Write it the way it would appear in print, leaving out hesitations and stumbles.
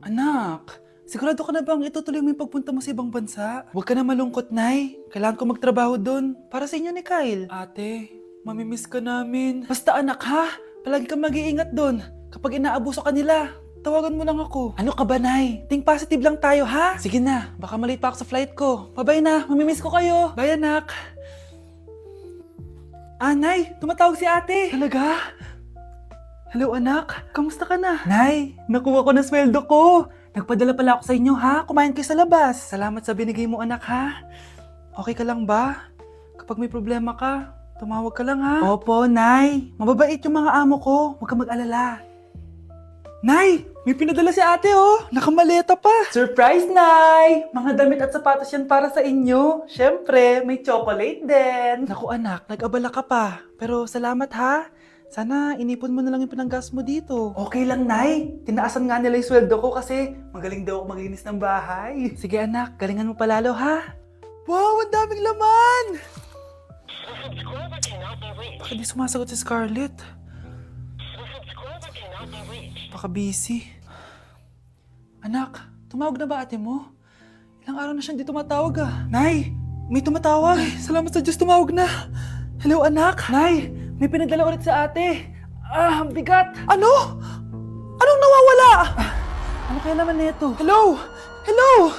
Anak, sigurado ka na bang itutuloy mo yung pagpunta mo sa ibang bansa? Huwag ka na malungkot, Nay. Kailangan ko magtrabaho doon para sa inyo ni Kyle. Ate, mamimiss ka namin. Basta anak ha, palagi kang mag-iingat doon. Kapag inaabuso ka nila, tawagan mo lang ako. Ano ka ba, Nay? Think positive lang tayo, ha? Sige na, baka malate pa ako sa flight ko. Bye-bye na, mamimiss ko kayo. Bye, anak. Nay, tumatawag si ate. Talaga? Hello anak, kamusta ka na? Nay, nakuha ko na sweldo ko. Nagpadala pala ako sa inyo ha, kumain kayo sa labas. Salamat sa binigay mo anak ha. Okay ka lang ba? Kapag may problema ka, tumawag ka lang ha. Opo, Nay. Mababait yung mga amo ko, huwag ka mag-alala. Nay, may pinadala si ate oh. Nakamaleta pa. Surprise, Nay! Mga damit at sapatos yan para sa inyo. Siyempre, may chocolate din. Naku anak, nag-abala ka pa. Pero salamat ha. Sana inipon mo na lang yung pinanggas mo dito. Okay lang, Nay. Tinaasan nga nila yung sweldo ko kasi magaling daw ako maglinis ng bahay. Sige anak, galingan mo palalo ha. Wow, ang daming laman! Bakit di sumasagot si Scarlett? Baka busy. Anak, tumawag na ba ate mo? Ilang araw na siyang di tumatawag ah. Nay, may tumatawag. Ay, salamat sa Diyos, tumawag na. Hello anak. Nay, may pinadala ulit sa ate. Ang bigat. Ano? Anong nawawala? Ano kaya naman nito? Hello? Hello?